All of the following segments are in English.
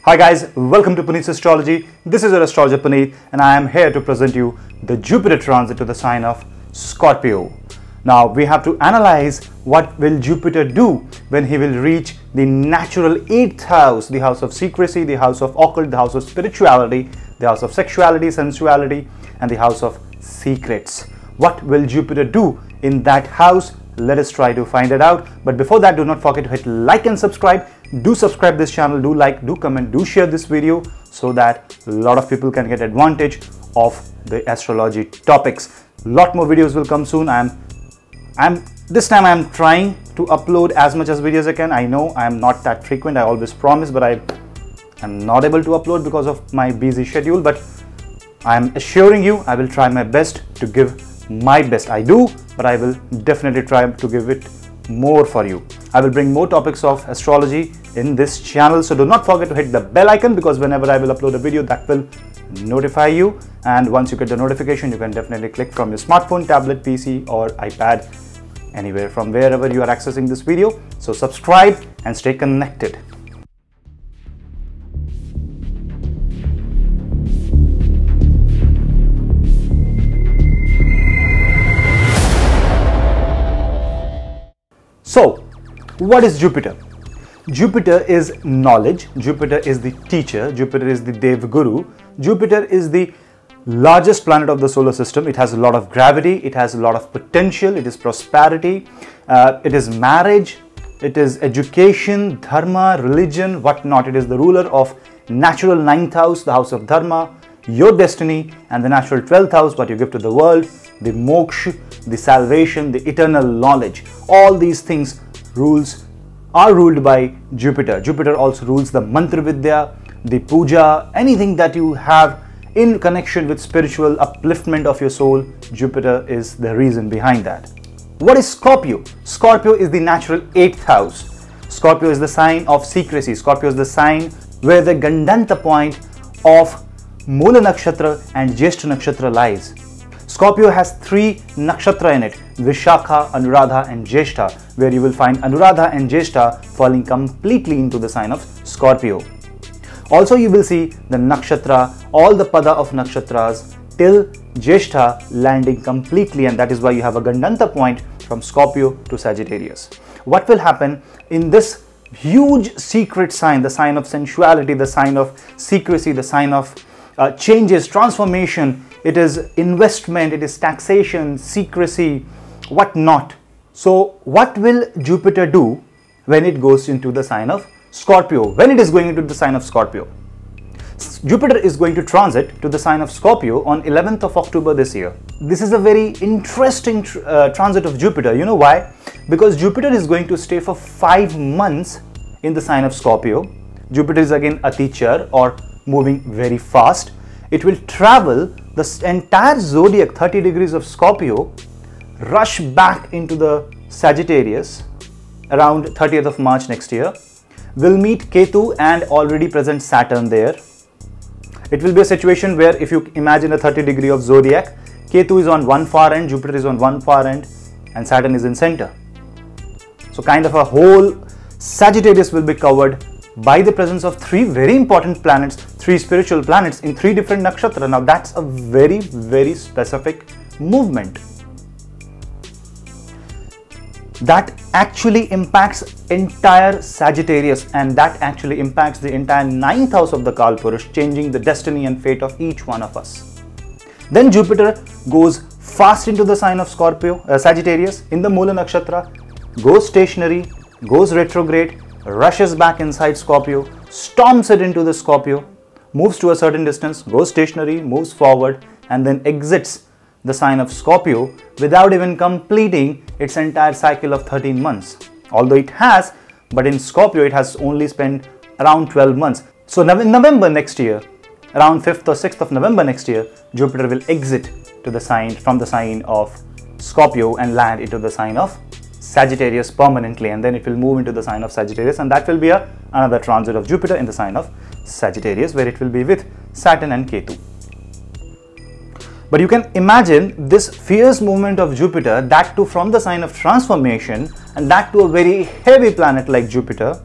Hi guys, welcome to Punneit's Astrology. This is your astrologer Punneit and I am here to present you the Jupiter transit to the sign of Scorpio. Now we have to analyze what will Jupiter do when he will reach the natural 8th house, the house of secrecy, the house of occult, the house of spirituality, the house of sexuality, sensuality, and the house of secrets. What will Jupiter do in that house? Let us try to find it out. But before that, do not forget to hit like and subscribe. Do subscribe this channel, do like, do comment, do share this video so that a lot of people can get advantage of the astrology topics. Lot more videos will come soon. This time I'm trying to upload as much as videos as I can. I know I'm not that frequent, I always promise, but I am not able to upload because of my busy schedule. But I'm assuring you I will try my best to give my best. I do, but I will definitely try to give it more for you. I will bring more topics of astrology in this channel, so do not forget to hit the bell icon, because whenever I will upload a video, that will notify you. And once you get the notification, you can definitely click from your smartphone, tablet, PC or iPad, anywhere from wherever you are accessing this video. So subscribe and stay connected. So, what is Jupiter? Jupiter is knowledge, Jupiter is the teacher, Jupiter is the Dev Guru. Jupiter is the largest planet of the solar system. It has a lot of gravity, it has a lot of potential, it is prosperity, it is marriage, it is education, dharma, religion, whatnot. It is the ruler of natural 9th house, the house of dharma, your destiny, and the natural 12th house, what you give to the world, the moksha, the salvation, the eternal knowledge. All these things are ruled by Jupiter. Jupiter also rules the mantra vidya, the puja, anything that you have in connection with spiritual upliftment of your soul. Jupiter is the reason behind that. What is Scorpio? Scorpio is the natural 8th house. Scorpio is the sign of secrecy. Scorpio is the sign where the Gandanta point of Mula Nakshatra and Jyeshta Nakshatra lies. Scorpio has 3 nakshatra in it: Vrishchik, Anuradha and Jyeshta, where you will find Anuradha and Jyeshta falling completely into the sign of Scorpio. Also you will see the nakshatra, all the pada of nakshatras till Jyeshta landing completely, and that is why you have a Gandanta point from Scorpio to Sagittarius. What will happen in this huge secret sign, the sign of sensuality, the sign of secrecy, the sign of changes, transformation? It is investment, it is taxation, secrecy, whatnot. So what will Jupiter do when it goes into the sign of Scorpio? When it is going into the sign of Scorpio? Jupiter is going to transit to the sign of Scorpio on 11th of October this year. This is a very interesting transit of Jupiter. You know why? Because Jupiter is going to stay for 5 months in the sign of Scorpio. Jupiter is again a teacher, or moving very fast. It will travel the entire zodiac 30 degrees of Scorpio, rush back into the Sagittarius around 30th of March next year. Will meet Ketu and already present Saturn there. It will be a situation where, if you imagine a 30 degree of zodiac, Ketu is on one far end, Jupiter is on one far end, and Saturn is in center. So kind of a whole Sagittarius will be covered by the presence of 3 very important planets, 3 spiritual planets in 3 different nakshatra. Now that's a very, very specific movement. That actually impacts entire Sagittarius, and that actually impacts the entire 9th house of the Kalpurush, changing the destiny and fate of each one of us. Then Jupiter goes fast into the sign of Sagittarius in the Mula Nakshatra, goes stationary, goes retrograde, rushes back inside Scorpio, storms it into the Scorpio, moves to a certain distance, goes stationary, moves forward, and then exits the sign of Scorpio without even completing its entire cycle of 13 months. Although it has, but in Scorpio it has only spent around 12 months. So in November next year, around 5th or 6th of November next year, Jupiter will exit to the sign from the sign of Scorpio and land into the sign of Sagittarius permanently, and then it will move into the sign of Sagittarius, and that will be another transit of Jupiter in the sign of Sagittarius, where it will be with Saturn and Ketu. But you can imagine this fierce movement of Jupiter, that too from the sign of transformation, and that to a very heavy planet like Jupiter,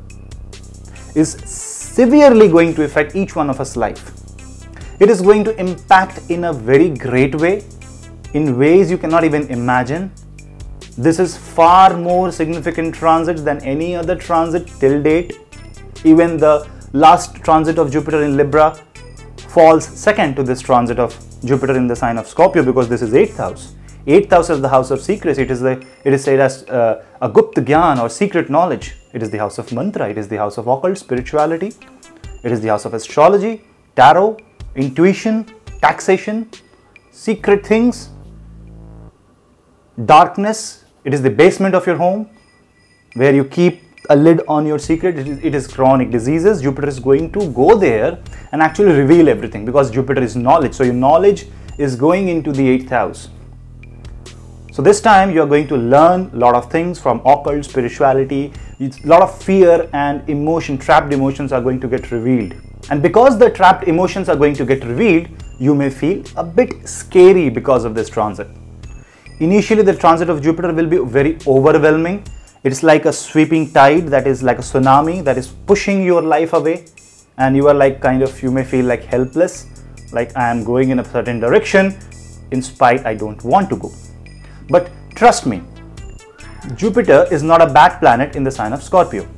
is severely going to affect each one of us life. It is going to impact in a very great way, in ways you cannot even imagine. This is far more significant transit than any other transit till date. Even the last transit of Jupiter in Libra falls second to this transit of Jupiter in the sign of Scorpio, because this is 8th house. 8th house is the house of secrecy. It is said as a Gupta Gyan or secret knowledge. It is the house of mantra. It is the house of occult spirituality. It is the house of astrology, tarot, intuition, taxation, secret things, darkness. It is the basement of your home where you keep a lid on your secret. It is chronic diseases. Jupiter is going to go there and actually reveal everything, because Jupiter is knowledge. So your knowledge is going into the 8th house. So this time you are going to learn a lot of things from occult spirituality. A lot of fear and emotion, trapped emotions are going to get revealed. And because the trapped emotions are going to get revealed, you may feel a bit scary because of this transit. Initially, the transit of Jupiter will be very overwhelming. It's like a sweeping tide, that is like a tsunami that is pushing your life away, and you are like you may feel like helpless, like I am going in a certain direction, in spite I don't want to go. But trust me, Jupiter is not a bad planet in the sign of Scorpio.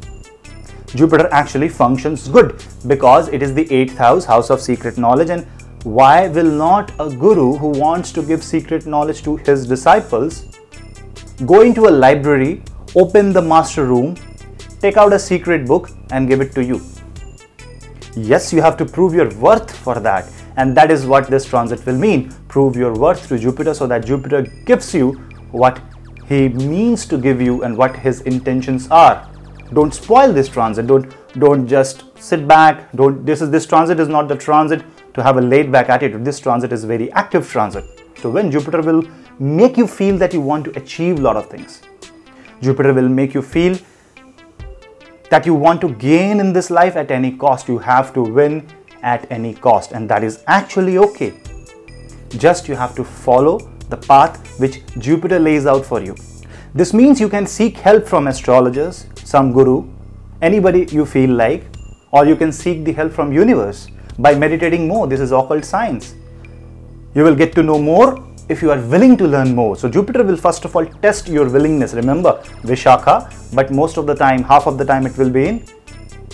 Jupiter actually functions good because it is the 8th house, house of secret knowledge. And why will not a guru who wants to give secret knowledge to his disciples go into a library, open the master room, take out a secret book and give it to you? Yes, you have to prove your worth for that, and that is what this transit will mean. Prove your worth to Jupiter so that Jupiter gives you what he means to give you and what his intentions are. Don't spoil this transit. Don't just sit back. This transit is not the transit to have a laid back attitude. This transit is very active transit. So when Jupiter will make you feel that you want to achieve a lot of things. Jupiter will make you feel that you want to gain in this life at any cost. You have to win at any cost, and that is actually okay. Just you have to follow the path which Jupiter lays out for you. This means you can seek help from astrologers, some guru, anybody you feel like, or you can seek the help from universe by meditating more. This is occult science. You will get to know more if you are willing to learn more. So Jupiter will first of all test your willingness. Remember, Vishakha, but most of the time, half of the time it will be in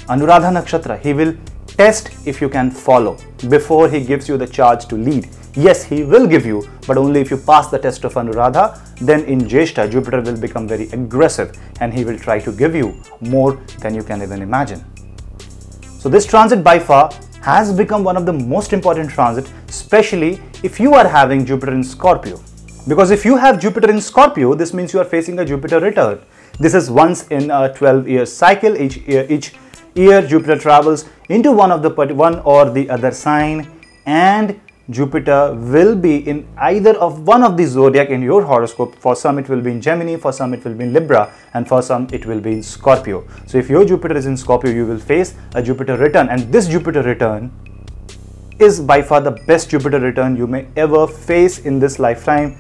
Anuradha Nakshatra. He will test if you can follow before he gives you the charge to lead. Yes, he will give you, but only if you pass the test of Anuradha. Then in Jyeshtha, Jupiter will become very aggressive and he will try to give you more than you can even imagine. So this transit by far has become one of the most important transits, especially if you are having Jupiter in Scorpio. Because if you have Jupiter in Scorpio, this means you are facing a Jupiter return. This is once in a 12-year cycle. Each year Jupiter travels into one or the other sign, and Jupiter will be in either of one of the zodiac in your horoscope. For some it will be in Gemini, for some it will be in Libra, and for some it will be in Scorpio. So if your Jupiter is in Scorpio, you will face a Jupiter return, and this Jupiter return is by far the best Jupiter return you may ever face in this lifetime,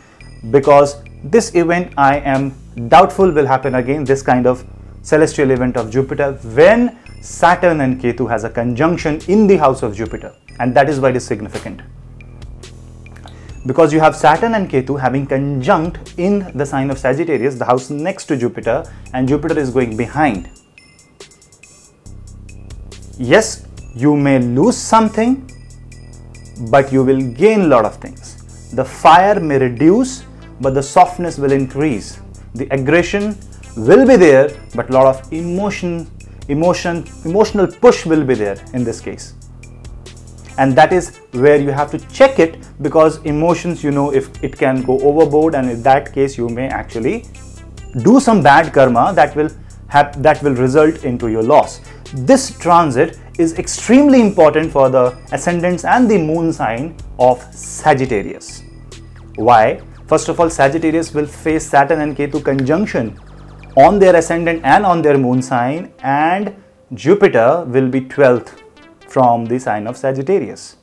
because this event I am doubtful will happen again, this kind of celestial event of Jupiter, when Saturn and Ketu has a conjunction in the house of Jupiter. And that is why it is significant, because you have Saturn and Ketu having conjunct in the sign of Sagittarius, the house next to Jupiter, and Jupiter is going behind. Yes, you may lose something, but you will gain a lot of things. The fire may reduce, but the softness will increase. The aggression will be there, but a lot of emotional push will be there in this case. And that is where you have to check it, because emotions, you know, if it can go overboard, and in that case you may actually do some bad karma that will result into your loss. This transit is extremely important for the ascendants and the moon sign of Sagittarius. Why? First of all, Sagittarius will face Saturn and Ketu conjunction on their ascendant and on their moon sign, and Jupiter will be 12th from the sign of Sagittarius.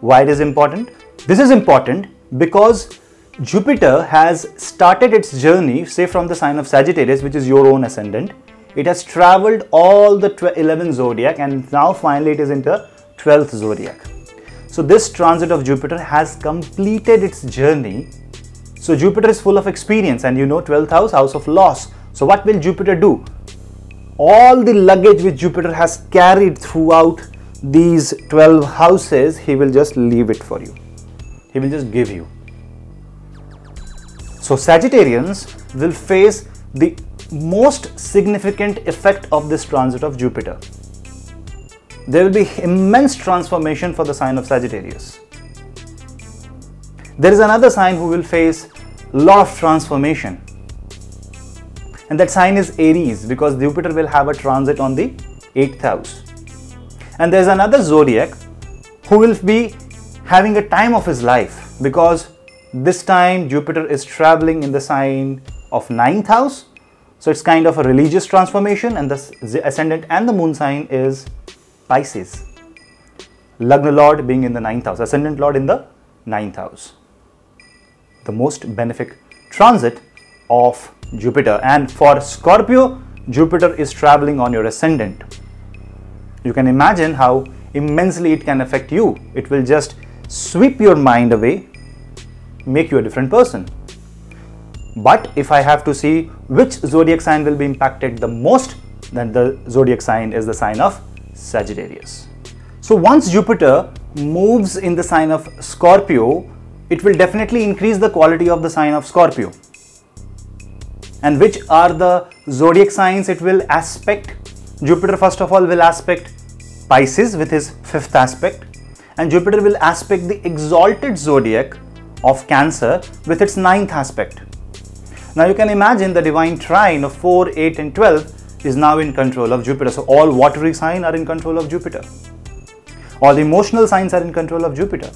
Why it is important? This is important because Jupiter has started its journey, say from the sign of Sagittarius, which is your own ascendant. It has traveled all the 11 zodiac and now finally it is into 12th zodiac. So this transit of Jupiter has completed its journey. So Jupiter is full of experience, and you know 12th house, house of loss. So what will Jupiter do? All the luggage which Jupiter has carried throughout these 12 houses, he will just leave it for you. He will just give you. So Sagittarians will face the most significant effect of this transit of Jupiter. There will be immense transformation for the sign of Sagittarius. There is another sign who will face a lot of transformation, and that sign is Aries, because Jupiter will have a transit on the 8th house. And there is another zodiac who will be having a time of his life, because this time Jupiter is traveling in the sign of 9th house. So it's kind of a religious transformation, and the ascendant and the moon sign is Pisces. Lagna Lord being in the 9th house, ascendant Lord in the 9th house. The most benefic transit of Jupiter. And for Scorpio, Jupiter is traveling on your ascendant. You can imagine how immensely it can affect you. It will just sweep your mind away, make you a different person. But if I have to see which zodiac sign will be impacted the most, then the zodiac sign is the sign of Sagittarius. So once Jupiter moves in the sign of Scorpio, it will definitely increase the quality of the sign of Scorpio. And which are the zodiac signs it will aspect? Jupiter first of all will aspect Pisces with his 5th aspect, and Jupiter will aspect the exalted zodiac of Cancer with its 9th aspect. Now you can imagine the divine trine of 4, 8 and 12 is now in control of Jupiter. So all watery signs are in control of Jupiter. All the emotional signs are in control of Jupiter.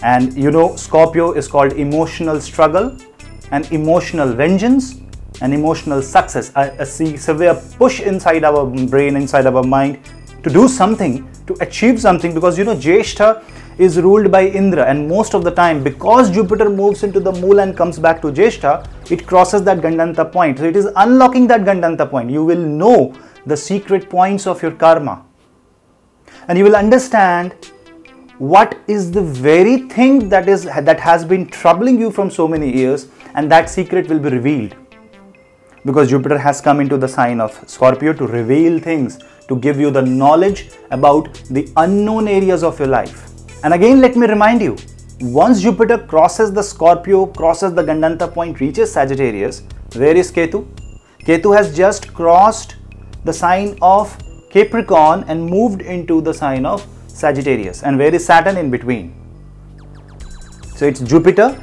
And you know, Scorpio is called emotional struggle and emotional vengeance and emotional success. A severe push inside our brain, inside our mind to do something, to achieve something, because you know Jyeshtha is ruled by Indra, and most of the time, because Jupiter moves into the Moola and comes back to Jyeshtha, it crosses that Gandanta point. So it is unlocking that Gandanta point. You will know the secret points of your karma, and you will understand what is the very thing that has been troubling you from so many years, and that secret will be revealed, because Jupiter has come into the sign of Scorpio to reveal things, to give you the knowledge about the unknown areas of your life. And again, let me remind you, once Jupiter crosses the Scorpio, crosses the Gandanta point, reaches Sagittarius, where is Ketu? Ketu has just crossed the sign of Capricorn and moved into the sign of Sagittarius. And where is Saturn in between? So it's Jupiter,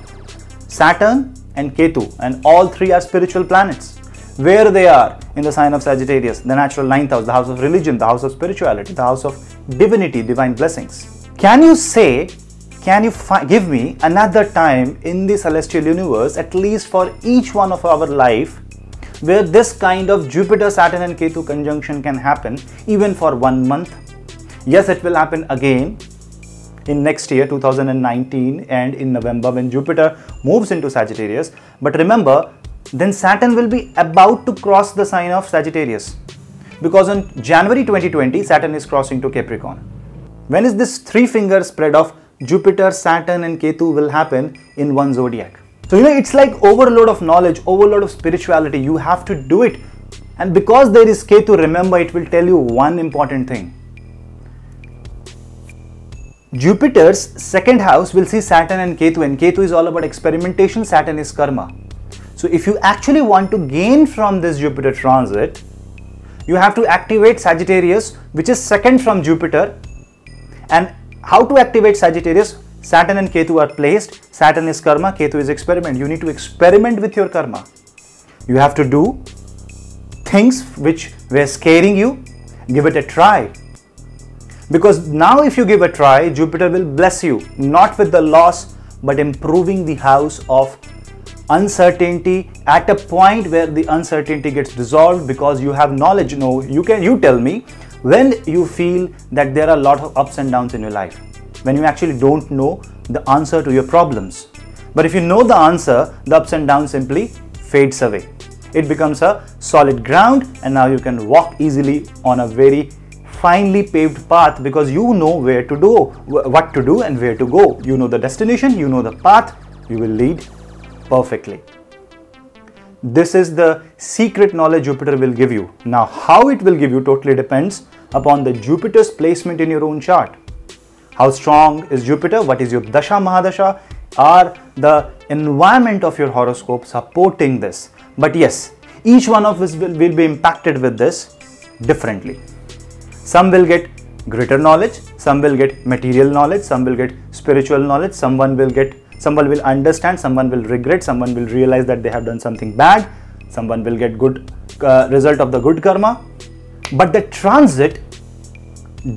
Saturn and Ketu, and all three are spiritual planets. Where they are? In the sign of Sagittarius, the natural 9th house, the house of religion, the house of spirituality, the house of divinity, divine blessings. Can you give me another time in the celestial universe, at least for each one of our life, where this kind of Jupiter, Saturn and Ketu conjunction can happen even for 1 month? Yes, it will happen again in next year 2019 and in November when Jupiter moves into Sagittarius. But remember, then Saturn will be about to cross the sign of Sagittarius, because on January 2020 Saturn is crossing to Capricorn. When is this 3-finger spread of Jupiter, Saturn and Ketu will happen in one zodiac? So you know, it's like overload of knowledge, overload of spirituality. You have to do it. And because there is Ketu, remember, it will tell you one important thing. Jupiter's 2nd house will see Saturn and Ketu is all about experimentation, Saturn is karma. So if you actually want to gain from this Jupiter transit, you have to activate Sagittarius, which is 2nd from Jupiter. And how to activate Sagittarius? Saturn and Ketu are placed. Saturn is karma, Ketu is experiment. You need to experiment with your karma. You have to do things which were scaring you. Give it a try. Because now if you give a try, Jupiter will bless you, not with the loss, but improving the house of uncertainty at a point where the uncertainty gets resolved because you have knowledge. No, you tell me when you feel that there are a lot of ups and downs in your life, when you actually don't know the answer to your problems. But if you know the answer, the ups and downs simply fades away. it becomes a solid ground, and now you can walk easily on a very finely paved path because you know where to do, what to do and where to go. You know the destination, you know the path, you will lead perfectly. This is the secret knowledge Jupiter will give you. Now, how it will give you totally depends upon the Jupiter's placement in your own chart. How strong is Jupiter? What is your Dasha Mahadasha? Are the environment of your horoscope supporting this? But yes, each one of us will be impacted with this differently. Some will get greater knowledge, some will get material knowledge, some will get spiritual knowledge, someone will understand, someone will regret, someone will realize that they have done something bad, someone will get good result of the good karma. But the transit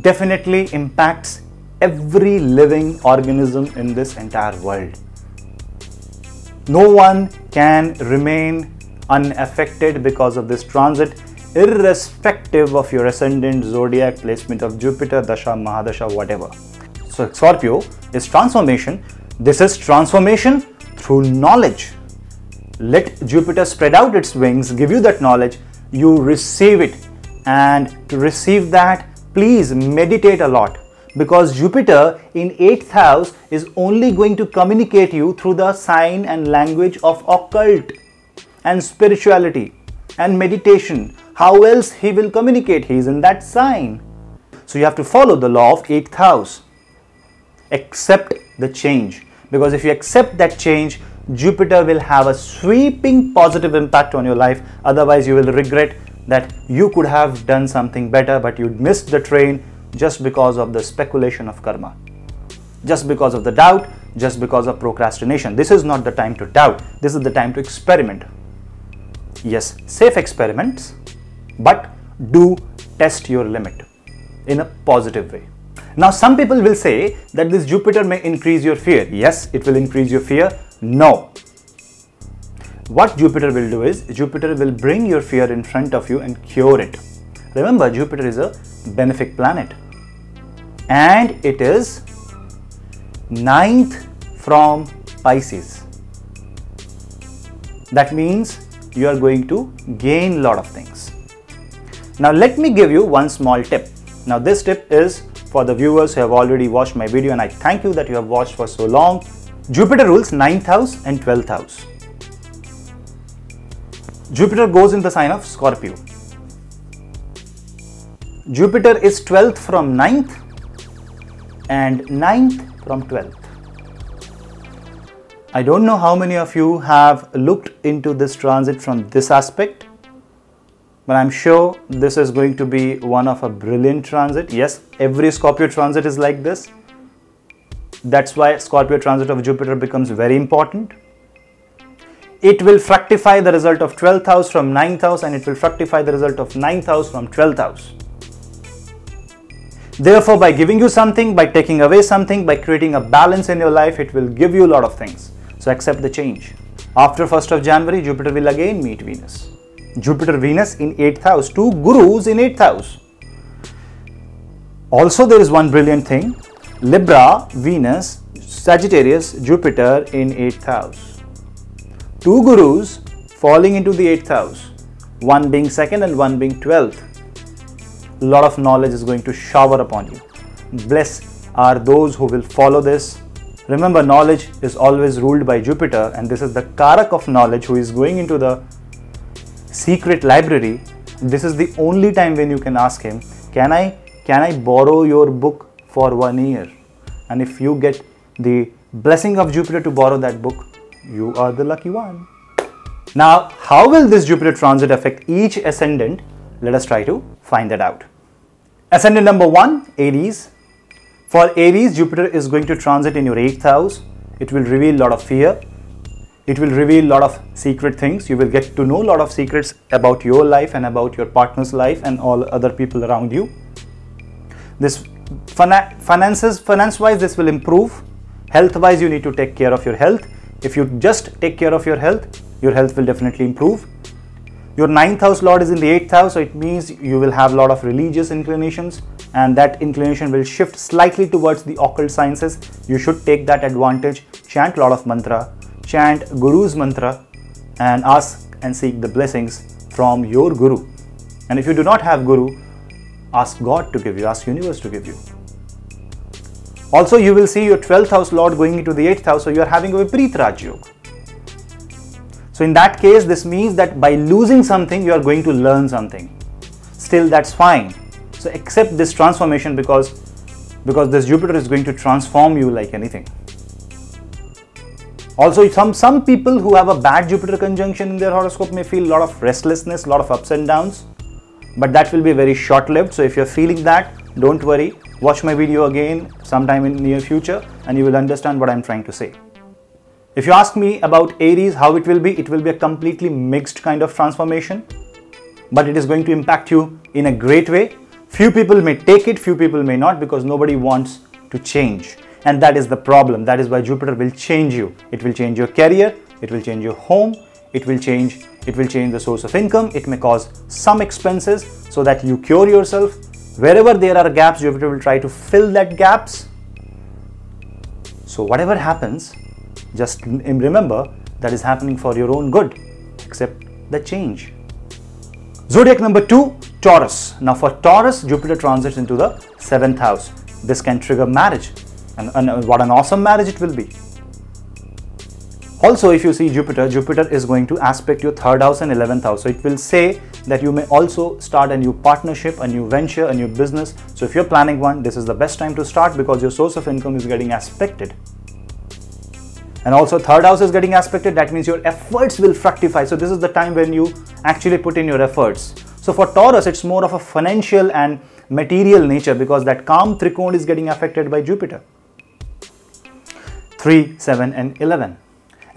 definitely impacts every living organism in this entire world. No one can remain unaffected because of this transit, irrespective of your ascendant, zodiac, placement of Jupiter, Dasha, Mahadasha, whatever. So Scorpio is transformation. This is transformation through knowledge. Let Jupiter spread out its wings, give you that knowledge, you receive it. And to receive that, please meditate a lot, because Jupiter in 8th house is only going to communicate you through the sign and language of occult and spirituality and meditation. How else he will communicate? He is in that sign. So you have to follow the law of 8th house. Accept the change, because if you accept that change, Jupiter will have a sweeping positive impact on your life. Otherwise, you will regret that you could have done something better, but you missed the train just because of the speculation of karma, just because of the doubt, just because of procrastination. This is not the time to doubt. This is the time to experiment. Yes, safe experiments, but do test your limit in a positive way. Now, some people will say that this Jupiter may increase your fear. Yes, it will increase your fear. No. What Jupiter will do is, Jupiter will bring your fear in front of you and cure it. Remember, Jupiter is a benefic planet. And it is 9th from Pisces. That means you are going to gain a lot of things. Now, let me give you one small tip. Now, this tip is for the viewers who have already watched my video, and I thank you that you have watched for so long. Jupiter rules 9th house and 12th house. Jupiter goes in the sign of Scorpio. Jupiter is 12th from 9th and 9th from 12th. I don't know how many of you have looked into this transit from this aspect, but I'm sure this is going to be one of a brilliant transit. Yes, every Scorpio transit is like this. That's why Scorpio transit of Jupiter becomes very important. It will fructify the result of 12th house from 9th house, and it will fructify the result of 9th house from 12th house. Therefore, by giving you something, by taking away something, by creating a balance in your life, it will give you a lot of things. So accept the change. After 1st of January, Jupiter will again meet Venus. Jupiter, Venus in 8th house, two gurus in 8th house. Also, there is one brilliant thing. Libra, Venus, Sagittarius, Jupiter in 8th house. Two gurus falling into the 8th house, one being 2nd and one being 12th. A lot of knowledge is going to shower upon you. Blessed are those who will follow this. Remember, knowledge is always ruled by Jupiter, and this is the Karak of knowledge who is going into the secret library. This is the only time when you can ask him, can I borrow your book for 1 year? And if you get the blessing of Jupiter to borrow that book, you are the lucky one. Now, how will this Jupiter transit affect each ascendant? Let us try to find that out. Ascendant number 1, Aries. For Aries, Jupiter is going to transit in your 8th house. It will reveal a lot of fear. It will reveal a lot of secret things. You will get to know a lot of secrets about your life and about your partner's life and all other people around you. This finance-wise, this will improve. Health-wise, you need to take care of your health. If you just take care of your health will definitely improve. Your 9th house lord is in the 8th house, so it means you will have a lot of religious inclinations, and that inclination will shift slightly towards the occult sciences. You should take that advantage. Chant a lot of mantra, chant Guru's mantra, and ask and seek the blessings from your guru. And if you do not have guru, ask God to give you, ask universe to give you. Also, you will see your 12th house lord going into the 8th house, so you are having a Vipareet Raj Yoga. So in that case, this means that by losing something, you are going to learn something. Still, that's fine. So accept this transformation because this Jupiter is going to transform you like anything. Also, some people who have a bad Jupiter conjunction in their horoscope may feel a lot of restlessness, a lot of ups and downs, but that will be very short-lived. So if you're feeling that, don't worry. Watch my video again sometime in near future and you will understand what I'm trying to say. If you ask me about Aries, how it will be a completely mixed kind of transformation, but it is going to impact you in a great way. Few people may take it, few people may not, because nobody wants to change. And that is the problem. That is why Jupiter will change you. It will change your career, it will change your home, it will change the source of income. It may cause some expenses so that you cure yourself. Wherever there are gaps, Jupiter will try to fill that gaps. So whatever happens, just remember that is happening for your own good. Accept the change. Zodiac number 2, Taurus. Now for Taurus, Jupiter transits into the 7th house. This can trigger marriage, and what an awesome marriage it will be. Also, if you see Jupiter is going to aspect your 3rd house and 11th house. So it will say that you may also start a new partnership, a new venture, a new business. So if you're planning one, this is the best time to start because your source of income is getting aspected. And also 3rd house is getting aspected. That means your efforts will fructify. So this is the time when you actually put in your efforts. So for Taurus, it's more of a financial and material nature because that calm trikona is getting affected by Jupiter. 3, 7 and 11.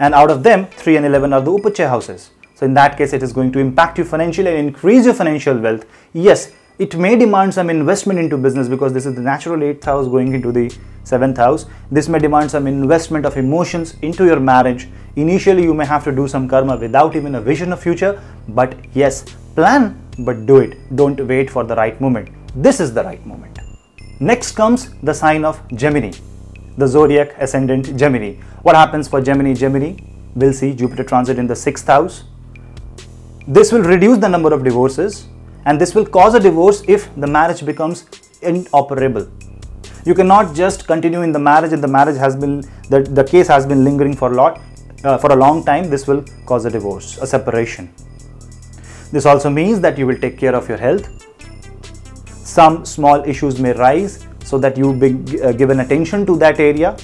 And out of them, 3 and 11 are the Upachaya houses. So in that case, it is going to impact you financially and increase your financial wealth. Yes, it may demand some investment into business because this is the natural 8th house going into the 7th house. This may demand some investment of emotions into your marriage. Initially, you may have to do some karma without even a vision of future. But yes, plan, but do it. Don't wait for the right moment. This is the right moment. Next comes the sign of Gemini, the zodiac ascendant Gemini. What happens for Gemini? Gemini will see Jupiter transit in the 6th house. This will reduce the number of divorces and this will cause a divorce if the marriage becomes inoperable. You cannot just continue in the marriage and the marriage has been, the case has been lingering for a long time. This will cause a divorce, a separation. This also means that you will take care of your health. Some small issues may rise so that you be given attention to that area.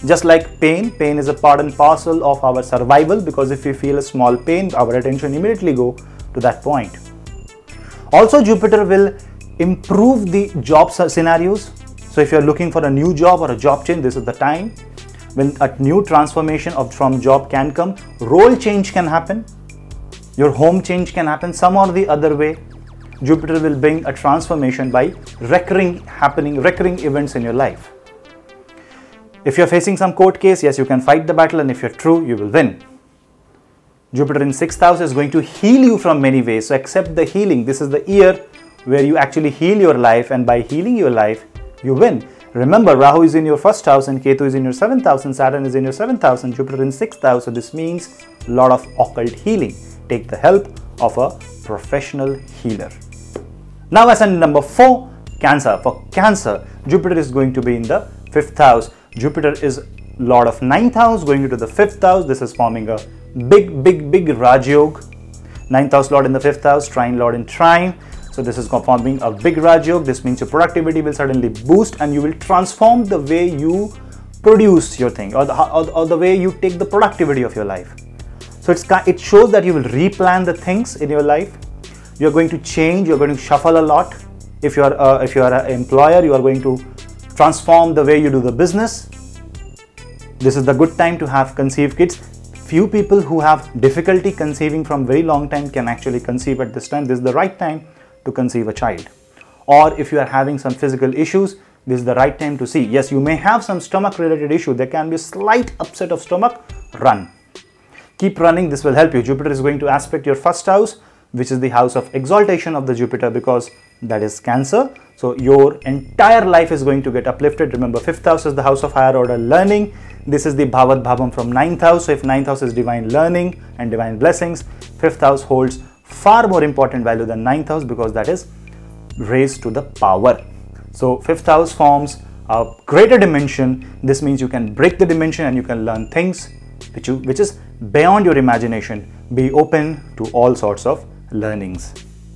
Just like pain is a part and parcel of our survival because if we feel a small pain, our attention immediately go to that point. Also, Jupiter will improve the job scenarios. So if you are looking for a new job or a job change, this is the time when a new transformation from job can come. Role change can happen. Your home change can happen some or the other way. Jupiter will bring a transformation by recurring events in your life. If you're facing some court case, yes, you can fight the battle, and if you're true, you will win. Jupiter in 6th house is going to heal you from many ways. So accept the healing. This is the year where you actually heal your life, and by healing your life, you win. Remember, Rahu is in your 1st house and Ketu is in your 7th house and Saturn is in your 7th house and Jupiter in 6th house. So this means a lot of occult healing. Take the help of a professional healer. Now ascendant number 4, Cancer. For Cancer, Jupiter is going to be in the 5th house. Jupiter is Lord of 9th house going into the 5th house. This is forming a big Raj Yoga. 9th house Lord in the 5th house, Trine Lord in Trine. So this is forming a big Raj Yoga. This means your productivity will suddenly boost and you will transform the way you produce your thing or the way you take the productivity of your life. So it shows that you will replan the things in your life. You're going to change, you're going to shuffle a lot. If you are an employer, you are going to transform the way you do the business. This is the good time to have conceived kids. Few people who have difficulty conceiving from very long time can actually conceive at this time. This is the right time to conceive a child. Or if you are having some physical issues, this is the right time to see. Yes, you may have some stomach related issue. There can be a slight upset of stomach. Run. Keep running. This will help you. Jupiter is going to aspect your 1st house, which is the house of exaltation of the Jupiter, because that is Cancer. So your entire life is going to get uplifted. Remember, 5th house is the house of higher order learning. This is the Bhavat Bhavam from 9th house. So if 9th house is divine learning and divine blessings, 5th house holds far more important value than 9th house because that is raised to the power. So 5th house forms a greater dimension. This means you can break the dimension and you can learn things which is beyond your imagination. Be open to all sorts of learnings.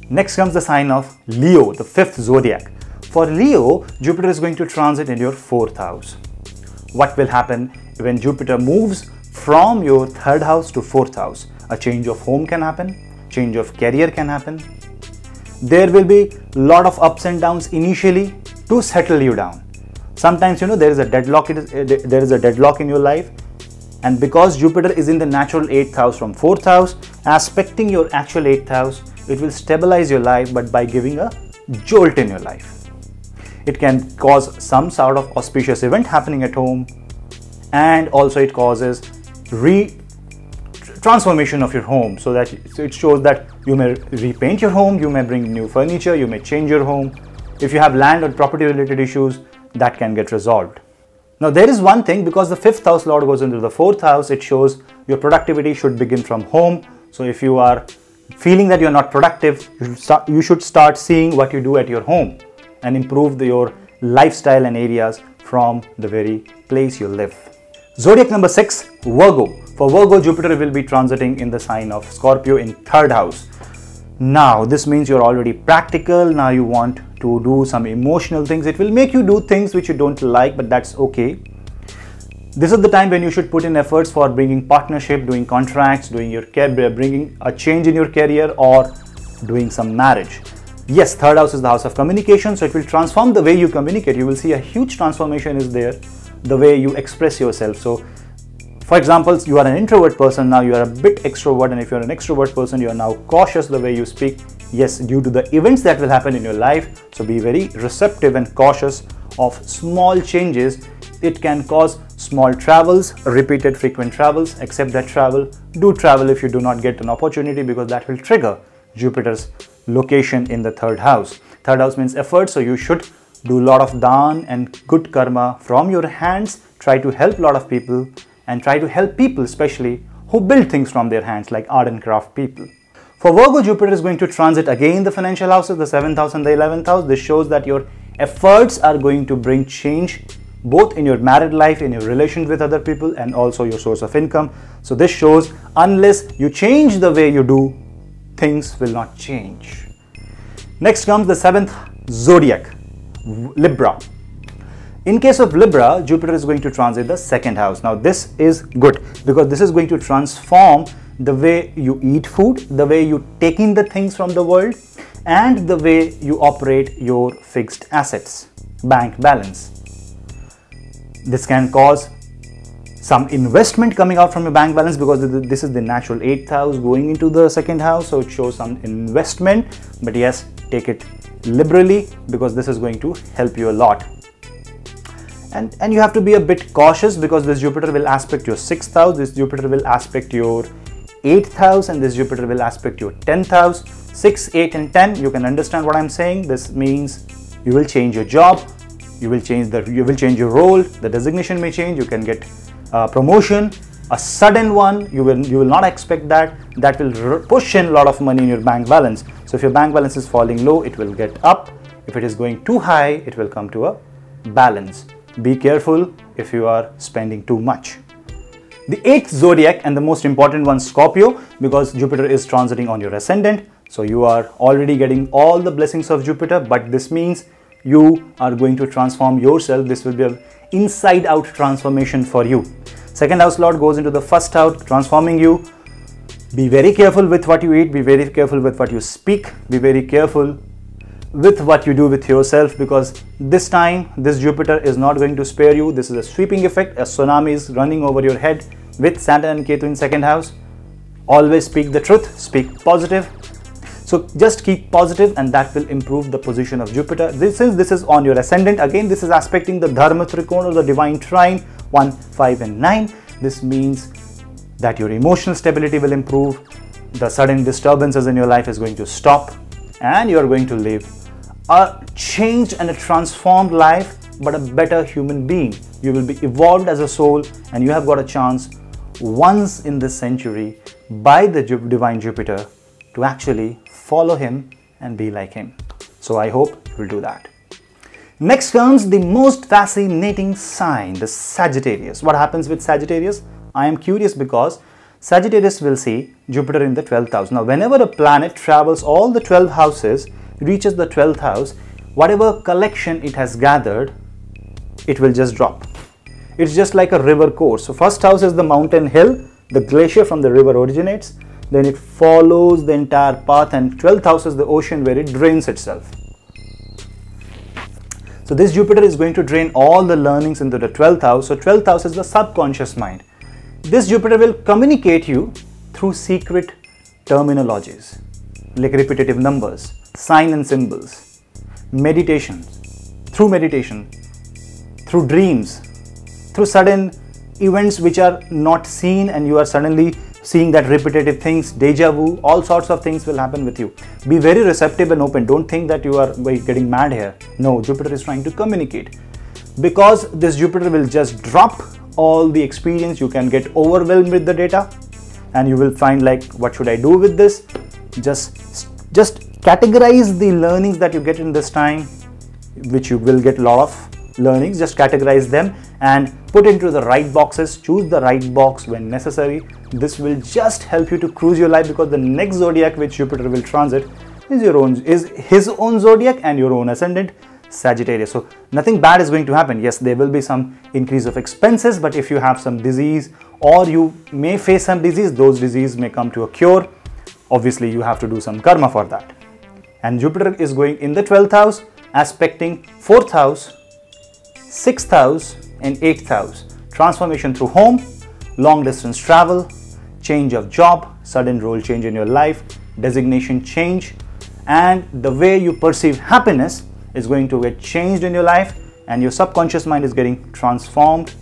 Next comes the sign of Leo, the 5th zodiac. For Leo, Jupiter is going to transit in your 4th house. What will happen when Jupiter moves from your 3rd house to 4th house? A change of home can happen, change of career can happen. There will be a lot of ups and downs initially to settle you down. Sometimes there is a deadlock in your life, and because Jupiter is in the natural 8th house from 4th house, aspecting your actual 8th house, it will stabilize your life, but by giving a jolt in your life. It can cause some sort of auspicious event happening at home, and also it causes transformation of your home, so it shows that you may repaint your home, you may bring new furniture, you may change your home. If you have land or property related issues, that can get resolved. Now there is one thing, because the 5th house lord goes into the 4th house, it shows your productivity should begin from home. So if you are feeling that you're not productive, you should start seeing what you do at your home and improve your lifestyle and areas from the very place you live. Zodiac number 6, Virgo. For Virgo, Jupiter will be transiting in the sign of Scorpio in 3rd house. Now this means you're already practical. Now you want to do some emotional things. It will make you do things which you don't like, but that's okay. This is the time when you should put in efforts for bringing partnership, doing contracts, bringing a change in your career, or doing some marriage. Yes, 3rd house is the house of communication, so it will transform the way you communicate. You will see a huge transformation is there, the way you express yourself. So for example, you are an introvert person, now you are a bit extrovert, and if you're an extrovert person, you are now cautious the way you speak. Yes, due to the events that will happen in your life. So be very receptive and cautious of small changes. It can cause small travels, repeated frequent travels. Except that do travel if you do not get an opportunity, because that will trigger Jupiter's location in the 3rd house. 3rd house means effort, so you should do a lot of daan and good karma from your hands. Try to help a lot of people, and try to help people especially who build things from their hands, like art and craft people. For Virgo, Jupiter is going to transit again the financial houses, the 7th house and the 11th house. This shows that your efforts are going to bring change both in your married life, in your relations with other people, and also your source of income. So this shows unless you change the way you do, things will not change. Next comes the 7th zodiac, Libra. In case of Libra, Jupiter is going to transit the 2nd house. Now this is good because this is going to transform the way you eat food, the way you take in the things from the world, and the way you operate your fixed assets, bank balance. This can cause some investment coming out from your bank balance, because this is the natural 8th house going into the 2nd house, so it shows some investment. But yes, take it liberally, because this is going to help you a lot. And you have to be a bit cautious, because this Jupiter will aspect your 6th house, this Jupiter will aspect your 8th house, and this Jupiter will aspect your 10th house. 6, 8 and 10, you can understand what I'm saying. This means you will change your job, you will change your role, the designation may change, you can get promotion, a sudden one, you will not expect that will push in a lot of money in your bank balance. So if your bank balance is falling low, it will get up. If it is going too high, it will come to a balance. Be careful if you are spending too much. The 8th zodiac, and the most important one, Scorpio, because Jupiter is transiting on your ascendant. So you are already getting all the blessings of Jupiter, but this means you are going to transform yourself. This will be an inside out transformation for you. 2nd house lord goes into the 1st house, transforming you. Be very careful with what you eat, be very careful with what you speak, be very careful with what you do with yourself, because this time this Jupiter is not going to spare you. This is a sweeping effect. A tsunami is running over your head with Saturn and Ketu in 2nd house. Always speak the truth, speak positive. So just keep positive, and that will improve the position of Jupiter. This is on your ascendant. Again, this is aspecting the Dharma Trikona, or the divine trine, 1, 5 and 9. This means that your emotional stability will improve. The sudden disturbances in your life is going to stop, and you are going to live a changed and a transformed life, but a better human being. You will be evolved as a soul, and you have got a chance once in this century by the divine Jupiter to actually follow him and be like him. So I hope you will do that. Next comes the most fascinating sign, the Sagittarius. What happens with Sagittarius? I am curious because Sagittarius will see Jupiter in the 12th house. Now, whenever a planet travels all the 12 houses, reaches the 12th house, whatever collection it has gathered, it will just drop. It's just like a river course. So first house is the mountain hill, the glacier from the river originates, then it follows the entire path, and 12th house is the ocean where it drains itself. So this Jupiter is going to drain all the learnings into the 12th house. So 12th house is the subconscious mind. This Jupiter will communicate you through secret terminologies, like repetitive numbers, sign and symbols, meditation, through dreams, through sudden events which are not seen, and you are suddenly seeing that repetitive things, deja vu, all sorts of things will happen with you. Be very receptive and open. Don't think that you are getting mad here. No, Jupiter is trying to communicate. Because this Jupiter will just drop all the experience, you can get overwhelmed with the data, and you will find like, what should I do with this? Just categorize the learnings that you get in this time, which you will get a lot of learnings. Just categorize them and put into the right boxes. Choose the right box when necessary. This will just help you to cruise your life, because the next zodiac which Jupiter will transit is his own zodiac and your own ascendant, Sagittarius. So nothing bad is going to happen. Yes, there will be some increase of expenses, but if you have some disease or you may face some disease, those diseases may come to a cure. Obviously, you have to do some karma for that. And Jupiter is going in the 12th house, aspecting 4th house, 6th house and 8th house. Transformation through home, long distance travel, change of job, sudden role change in your life, designation change, and the way you perceive happiness is going to get changed in your life, and your subconscious mind is getting transformed.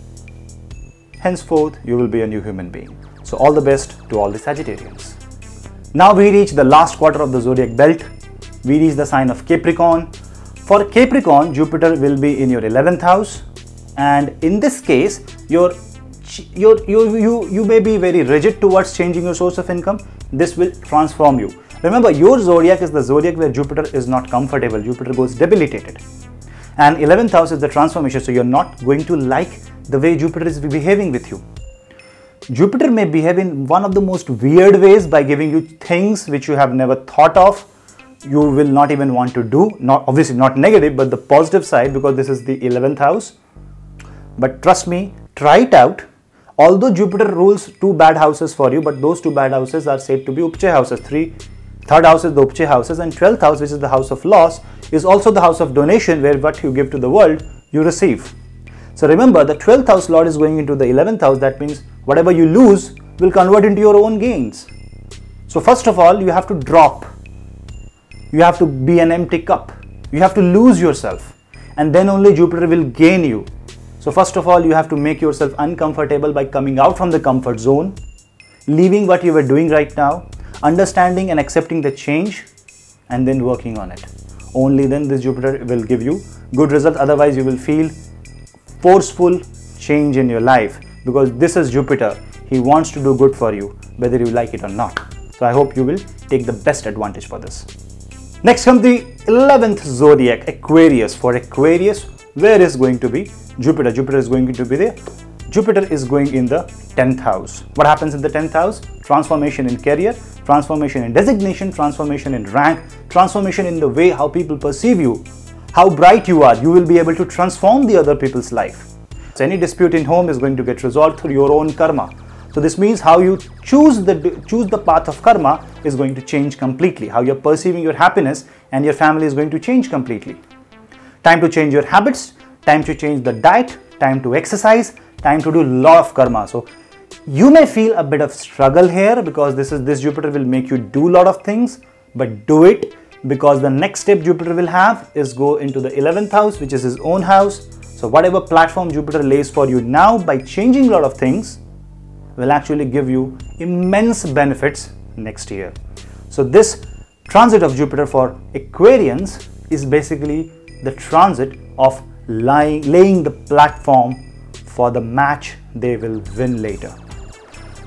Henceforth, you will be a new human being. So all the best to all the Sagittarians. Now we reach the last quarter of the zodiac belt. We reach the sign of Capricorn. For Capricorn, Jupiter will be in your 11th house, and in this case, you may be very rigid towards changing your source of income. This will transform you. Remember, your zodiac is the zodiac where Jupiter is not comfortable. Jupiter goes debilitated. And 11th house is the transformation, so you're not going to like the way Jupiter is behaving with you. Jupiter may behave in one of the most weird ways by giving you things which you have never thought of. You will not even want to do, obviously not negative, but the positive side, because this is the 11th house. But trust me, try it out. Although Jupiter rules 2 bad houses for you, but those 2 bad houses are said to be Upche houses. Third house is the Upche houses, and 12th house, which is the house of loss, is also the house of donation, where what you give to the world, you receive. So remember, the 12th house lord is going into the 11th house. That means whatever you lose will convert into your own gains. So first of all, you have to drop. You have to be an empty cup. You have to lose yourself, and then only Jupiter will gain you. So first of all, you have to make yourself uncomfortable by coming out from the comfort zone, leaving what you were doing right now, understanding and accepting the change, and then working on it. Only then this Jupiter will give you good results. Otherwise, you will feel forceful change in your life, because this is Jupiter. He wants to do good for you, whether you like it or not. So I hope you will take the best advantage for this. Next comes the 11th zodiac, Aquarius. For Aquarius, where is going to be Jupiter? Jupiter is going to be there. Jupiter is going in the 10th house. What happens in the 10th house? Transformation in career, transformation in designation, transformation in rank, transformation in the way how people perceive you, how bright you are. You will be able to transform the other people's life. So any dispute in home is going to get resolved through your own karma. So this means how you choose the path of karma is going to change completely. How you're perceiving your happiness and your family is going to change completely. Time to change your habits, time to change the diet, time to exercise, time to do a lot of karma. So you may feel a bit of struggle here, because this Jupiter will make you do a lot of things, but do it, because the next step Jupiter will have is go into the 11th house, which is his own house. So whatever platform Jupiter lays for you now by changing a lot of things will actually give you immense benefits next year. So this transit of Jupiter for Aquarians is basically the transit of laying the platform for the match they will win later.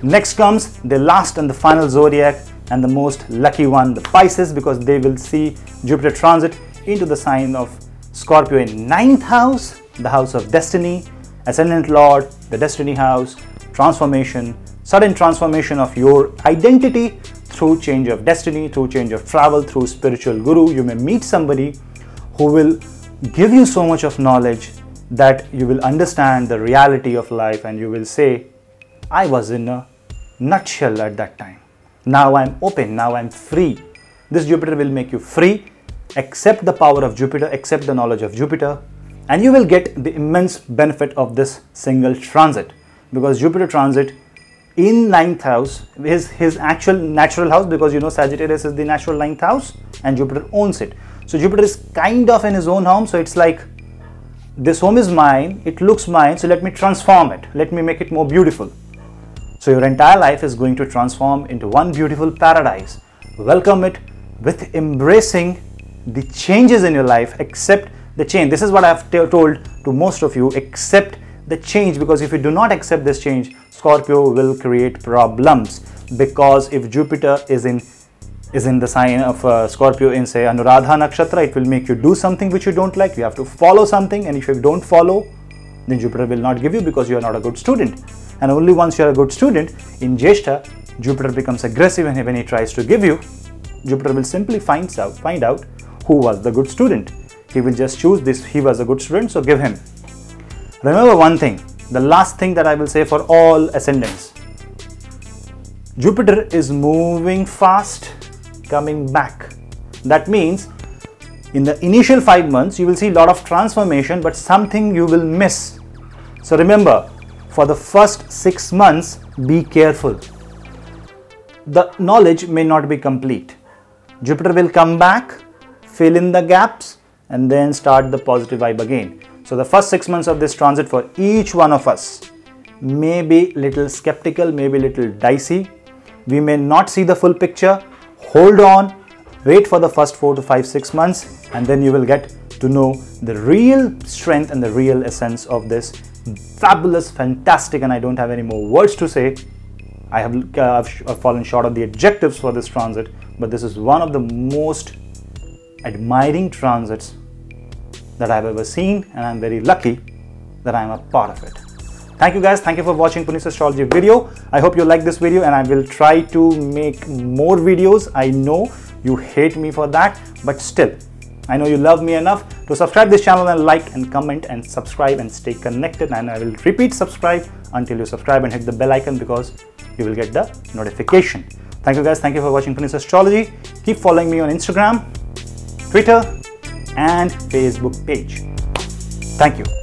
Next comes the last and the final zodiac, and the most lucky one, the Pisces, because they will see Jupiter transit into the sign of Scorpio in 9th house, the house of destiny, ascendant lord, the destiny house, transformation, sudden transformation of your identity through change of destiny, through change of travel, through spiritual guru. You may meet somebody who will give you so much of knowledge that you will understand the reality of life, and you will say, I was in a nutshell at that time. Now I'm open, now I'm free. This Jupiter will make you free. Accept the power of Jupiter, accept the knowledge of Jupiter, and you will get the immense benefit of this single transit, because Jupiter transit in 9th house is his actual natural house, because you know Sagittarius is the natural 9th house and Jupiter owns it. So Jupiter is kind of in his own home, so it's like, this home is mine, it looks mine, so let me transform it, let me make it more beautiful. So your entire life is going to transform into one beautiful paradise. Welcome it with embracing the changes in your life. Accept the change. This is what I have told to most of you. Accept the change, because if you do not accept this change, Scorpio will create problems. Because if Jupiter is in the sign of Scorpio in, say, Anuradha Nakshatra, it will make you do something which you don't like. You have to follow something, and if you don't follow, then Jupiter will not give you, because you are not a good student. And only once you are a good student, in Jyeshtha, Jupiter becomes aggressive, and when he tries to give you, Jupiter will simply find out who was the good student. He will just choose this, he was a good student, so give him. Remember one thing, the last thing that I will say for all ascendants. Jupiter is moving fast, coming back. That means in the initial 5 months, you will see a lot of transformation, but something you will miss. So remember, for the first 6 months, be careful. The knowledge may not be complete. Jupiter will come back, fill in the gaps, and then start the positive vibe again. So the first 6 months of this transit for each one of us may be little skeptical, maybe little dicey. We may not see the full picture. Hold on, wait for the first 4 to 5, 6 months, and then you will get to know the real strength and the real essence of this fabulous, fantastic, and I don't have any more words to say. I have I've fallen short of the adjectives for this transit, but this is one of the most admiring transits that I've ever seen, and I'm very lucky that I'm a part of it. Thank you guys. Thank you for watching Punneit Astrology video. I hope you like this video, and I will try to make more videos. I know you hate me for that, but still, I know you love me enough to subscribe this channel and like and comment and subscribe and stay connected. And I will repeat subscribe until you subscribe and hit the bell icon, because you will get the notification. Thank you guys. Thank you for watching Punneit Astrology. Keep following me on Instagram, Twitter, and Facebook page. Thank you.